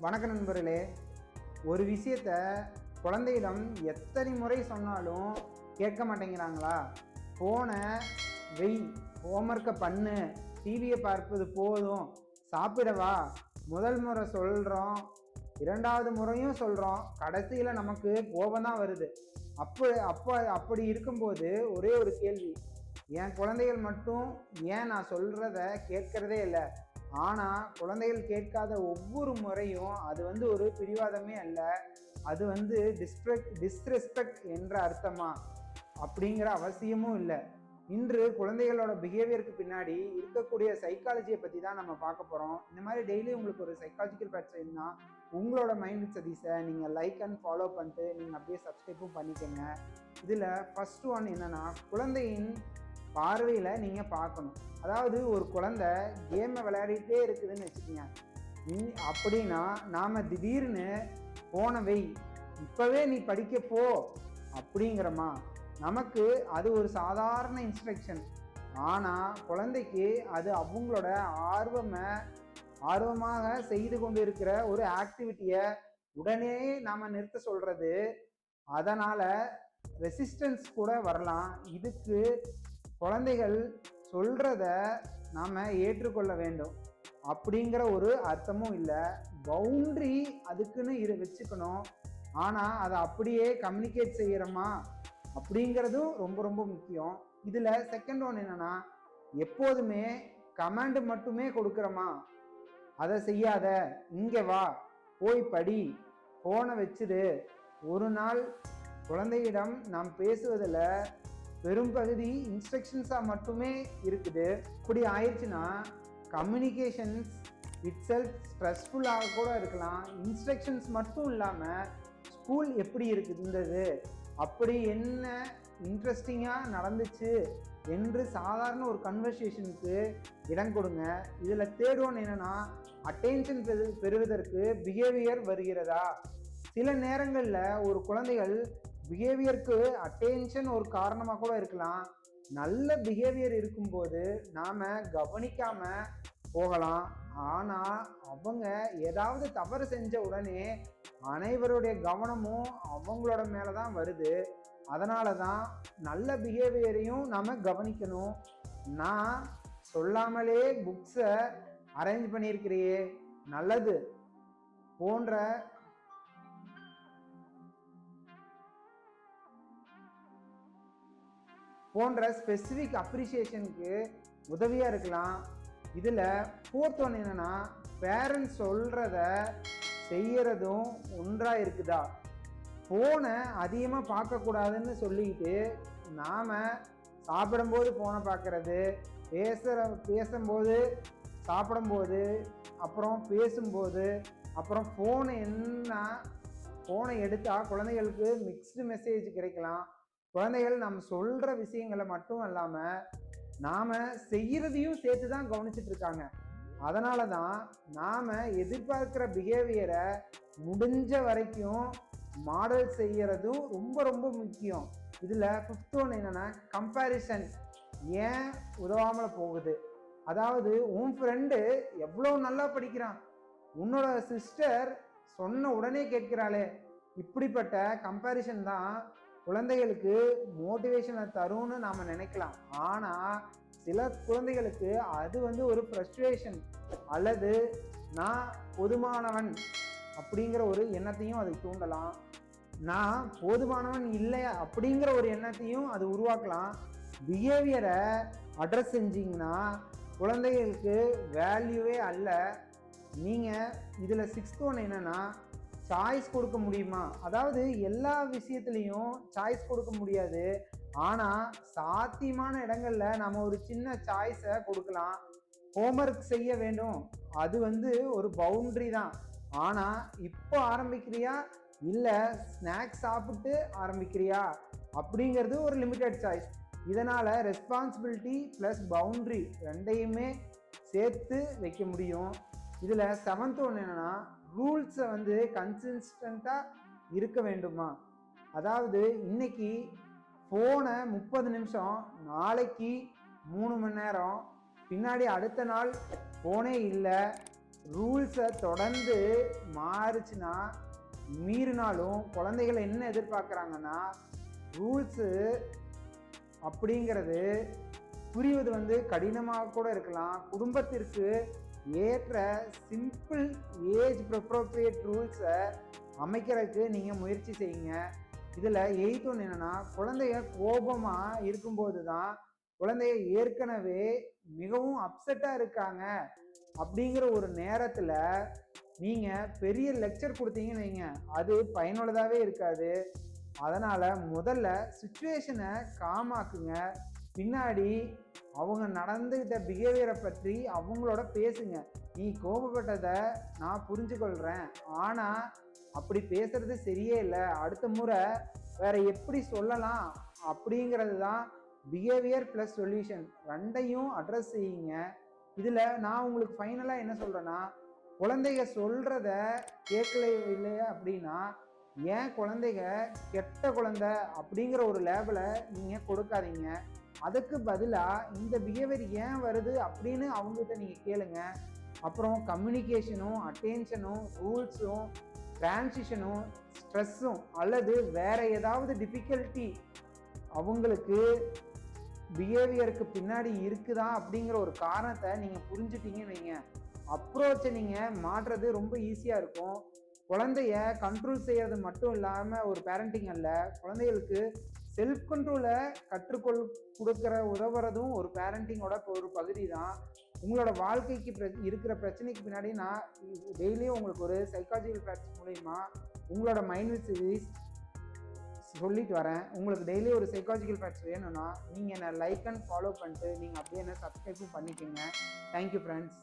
வணக்க நண்பர்களே. ஒரு விஷயத்த குழந்தையிடம் எத்தனை முறை சொன்னாலும் கேட்க மாட்டேங்கிறாங்களா? ஃபோனை வெய், ஹோம்ஒர்க்கை பண்ணு, டிவியை பார்ப்பது போதும், சாப்பிடவா. முதல் முறை சொல்கிறோம், இரண்டாவது முறையும் சொல்கிறோம், கடைசியில் நமக்கு கோபம் தான் வருது. அப்படி இருக்கும்போது ஒரே ஒரு கேள்வி, என் குழந்தைகள் மட்டும் ஏன் நான் சொல்கிறத கேட்கறதே இல்லை? ஆனால் குழந்தைகள் கேட்காத ஒவ்வொரு முறையும் அது ஒரு பிடிவாதமே அல்ல, அது டிஸ்ரெஸ்பெக்ட் என்ற அர்த்தமா அப்படிங்கிற அவசியமும் இல்லை. இன்று குழந்தைகளோட பிஹேவியருக்கு பின்னாடி இருக்கக்கூடிய சைக்காலஜியை பற்றி தான் நம்ம பார்க்க போகிறோம். இந்த மாதிரி டெய்லி உங்களுக்கு ஒரு சைக்காலஜிக்கல் ஃபேக்ட்ஸ் வேணும்னா உங்களோட மைண்ட் சதீஸை நீங்கள் லைக் அண்ட் ஃபாலோ பண்ணிட்டு நீங்கள் அப்படியே சப்ஸ்கிரைப்பும் பண்ணிக்கோங்க. இதில் ஃபர்ஸ்ட் ஒன் என்னென்னா, குழந்தையின் பார்வையில் நீங்கள் பார்க்கணும். அதாவது ஒரு குழந்தை கேமை விளையாடிட்டே இருக்குதுன்னு வச்சுக்கோங்க. அப்படின்னா நாம் திடீர்னு போனவை இப்போவே நீ படிக்க போ அப்படிங்கிறோமா? நமக்கு அது ஒரு சாதாரண இன்ஸ்ட்ரக்ஷன். ஆனால் குழந்தைக்கு அது அவங்களோட ஆர்வமாக செய்து கொண்டு இருக்கிற ஒரு ஆக்டிவிட்டியை உடனே நாம் நிறுத்த சொல்கிறது. அதனால் ரெசிஸ்டன்ஸ் கூட வரலாம். இதுக்கு குழந்தைகள் சொல்கிறத நாம் ஏற்றுக்கொள்ள வேண்டும் அப்படிங்கிற ஒரு அர்த்தமும் இல்லை. பவுண்ட்ரி அதுக்குன்னு வச்சுக்கணும். ஆனால் அதை அப்படியே கம்யூனிகேட் செய்கிறோமா அப்படிங்கிறதும் ரொம்ப ரொம்ப முக்கியம். இதில் செகண்ட் ஒன் என்னென்னா, எப்போதுமே கமாண்டு மட்டுமே கொடுக்குறோமா? அதை செய்யாத, இங்கே வா, போய் படி, ஃபோனை வச்சிரு. ஒரு நாள் குழந்தையிடம் நாம் பேசுவதில் பெரும்பகுதி இன்ஸ்ட்ரக்ஷன்ஸாக மட்டுமே இருக்குது. இப்படி ஆயிடுச்சுன்னா கம்யூனிகேஷன்ஸ் இட்செல்ஃப் ஸ்ட்ரெஸ்ஃபுல்லாக கூட இருக்கலாம். இன்ஸ்ட்ரக்ஷன்ஸ் மட்டும் இல்லாமல் ஸ்கூல் எப்படி இருந்தது, அப்படி என்ன இன்ட்ரெஸ்டிங்காக நடந்துச்சு என்று சாதாரண ஒரு கன்வர்சேஷனுக்கு இடம் கொடுங்க. இதில் தேர்ட் ஒன் என்னென்னா, அட்டென்ஷன் பெறுவதற்கு பிஹேவியர் வருகிறதா? சில நேரங்களில் ஒரு குழந்தைகள் பிஹேவியருக்கு அட்டென்ஷன் ஒரு காரணமாக கூட இருக்கலாம். நல்ல பிஹேவியர் இருக்கும்போது நாம் கவனிக்காமல் போகலாம். ஆனால் அவங்க ஏதாவது தவறு செஞ்ச உடனே அனைவருடைய கவனமும் அவங்களோட மேலே தான் வருது. அதனால தான் நல்ல பிஹேவியரையும் நாம் கவனிக்கணும். நான் சொல்லாமலே புக்ஸை அரேஞ்ச் பண்ணியிருக்கிறியே, நல்லது போன்ற ஸ்பெசிஃபிக் அப்ரிசியேஷனுக்கு உதவியாக இருக்கலாம். இதில் ஃபோர்த் ஒன் என்னென்னா, பேரண்ட்ஸ் சொல்கிறத செய்கிறதும் ஒன்றாக இருக்குதா? ஃபோனை அதிகமாக பார்க்கக்கூடாதுன்னு சொல்லிக்கிட்டு நாம் சாப்பிடும்போது ஃபோனை பார்க்குறது, பேசும்போது, சாப்பிடும்போது, அப்புறம் பேசும்போது, அப்புறம் ஃபோனை எடுத்தால் குழந்தைகளுக்கு மிக்ஸ்டு மெசேஜ் கிடைக்கலாம். குழந்தைகள் நம்ம சொல்கிற விஷயங்களை மட்டும் இல்லாமல் நாம் செய்கிறதையும் சேர்த்து தான் கவனிச்சுட்டு இருக்காங்க. அதனால தான் நாம் எதிர்பார்க்குற பிஹேவியரை முடிஞ்ச வரைக்கும் மாடல் செய்கிறதும் ரொம்ப ரொம்ப முக்கியம். இதில் ஃபிஃப்த் ஒன் என்னென்னா, கம்பேரிசன் ஏன் உதவாமல் போகுது? அதாவது உன் ஃப்ரெண்டு எவ்வளோ நல்லா படிக்கிறான், உன்னோட சிஸ்டர் சொன்ன உடனே கேட்கிறாளே, இப்படிப்பட்ட கம்பேரிசன் தான் குழந்தைகளுக்கு மோட்டிவேஷனை தரும்னு நாம் நினைக்கலாம். ஆனால் சில குழந்தைகளுக்கு அது ஒரு ஃப்ரஸ்ட்ரேஷன் அல்லது நான் போதுமானவன் அப்படிங்கிற ஒரு எண்ணத்தையும் அது தூண்டலாம். நான் போதுமானவன் இல்லை அப்படிங்கிற ஒரு எண்ணத்தையும் அது உருவாக்கலாம். பிஹேவியரை அட்ரஸ் செஞ்சிங்கன்னா குழந்தைகளுக்கு வேல்யூவே அல்ல. நீங்கள் இதில் சிக்ஸ்த் ஒன் என்னென்னா, சாய்ஸ் கொடுக்க முடியுமா? அதாவது எல்லா விஷயத்துலையும் சாய்ஸ் கொடுக்க முடியாது. ஆனால் சாத்தியமான இடங்களில் நம்ம ஒரு சின்ன சாய்ஸை கொடுக்கலாம். ஹோம்ஒர்க் செய்ய வேண்டும், அது ஒரு பவுண்ட்ரி தான். ஆனால் இப்போ ஆரம்பிக்கிறியா இல்லை ஸ்நாக்ஸ் சாப்பிட்டு ஆரம்பிக்கிறியா அப்படிங்கிறது ஒரு லிமிட்டட் சாய்ஸ். இதனால் ரெஸ்பான்சிபிலிட்டி ப்ளஸ் பவுண்ட்ரி ரெண்டையுமே சேர்த்து வைக்க முடியும். இதில் செவன்த் ஒன்று என்னென்னா, ரூல்ஸை கன்சிஸ்டண்ட்டாக இருக்க வேண்டுமா? அதாவது இன்னைக்கு ஃபோனை 30 நிமிஷம், நாளைக்கு 3 மணி நேரம், பின்னாடி அடுத்த நாள் ஃபோனே இல்லை, ரூல்ஸை தொடர்ந்து மாறுச்சுன்னா மீறினாலும் குழந்தைகள் என்ன எதிர்பார்க்குறாங்கன்னா, ரூல்ஸு அப்படிங்கிறது புரிவது கடினமாக கூட இருக்கலாம். குடும்பத்திற்கு ஏற்ற சிம்பிள் ஏஜ் அப்ரோப்ரியேட் ரூல்ஸை அமைக்கிறதுக்கு நீங்கள் முயற்சி செய்யுங்க. இதில் எய்த் ஒன்று என்னென்னா, குழந்தைய கோபமாக இருக்கும்போது தான் குழந்தைய ஏற்கனவே மிகவும் அப்செட்டாக இருக்காங்க அப்படிங்கிற ஒரு நேரத்தில் நீங்கள் பெரிய லெக்சர் கொடுத்தீங்கன்னு வைங்க, அது பயனுள்ளதாகவே இருக்காது. அதனால் முதல்ல சுச்சுவேஷனை காமாக்குங்க. பின்னாடி அவங்க நடந்துக்கிட்ட பிஹேவியரை பற்றி அவங்களோட பேசுங்க. நீ கோபப்பட்டதை நான் புரிஞ்சுக்கொள்கிறேன், ஆனால் அப்படி பேசுறது சரியே இல்லை, அடுத்த முறை வேற எப்படி சொல்லலாம் அப்படிங்கிறது தான் பிஹேவியர் ப்ளஸ் சொல்யூஷன். ரெண்டையும் அட்ரஸ் செய்யுங்க. இதில் நான் உங்களுக்கு ஃபைனலாக என்ன சொல்கிறேன்னா, குழந்தைங்க சொல்கிறத கேட்கல இல்லையா அப்படின்னா, ஏன் குழந்தைங்க கெட்ட குழந்தை அப்படிங்கிற ஒரு லேபிளை நீங்கள் கொடுக்காதீங்க. அதுக்கு பதிலாக இந்த பிஹேவியர் ஏன் வருது அப்படின்னு அவங்ககிட்ட நீங்கள் கேளுங்க. அப்புறம் கம்யூனிகேஷனும் அட்டென்ஷனும் ரூல்ஸும் டிரான்சிஷனும் ஸ்ட்ரெஸ்ஸும் அல்லது வேற ஏதாவது டிஃபிகல்ட்டி அவங்களுக்கு பிஹேவியருக்கு பின்னாடி இருக்குதா அப்படிங்கிற ஒரு காரணத்தை நீங்கள் புரிஞ்சுட்டீங்கன்னு வைங்க, அப்ரோச்சை நீங்கள் மாற்றுறது ரொம்ப ஈஸியாக இருக்கும். குழந்தைய கண்ட்ரோல் செய்கிறது மட்டும் இல்லாமல் ஒரு பேரண்டிங் அல்ல, குழந்தைகளுக்கு செல்ஃப் கண்ட்ரோலை கொடுக்குற உதவுறதும் ஒரு பேரண்டிங்கோட ஒரு பகுதி தான். உங்களோட வாழ்க்கைக்கு இருக்கிற பிரச்சனைக்கு பின்னாடி நான் டெய்லியும் உங்களுக்கு ஒரு சைக்காலஜிக்கல் ப்ராக்டிஸ் மூலயமா உங்களோட மைண்ட் சீரீஸ் சொல்லிட்டு வரேன். உங்களுக்கு டெய்லி ஒரு சைக்காலஜிக்கல் ப்ராக்டிஸ் வேணும்னா நீங்கள் என்னை லைக் அண்ட் ஃபாலோ பண்ணிட்டு நீங்கள் அப்படியே என்ன சப்ஸ்கிரைப்பும் பண்ணிக்கோங்க. Thank you friends.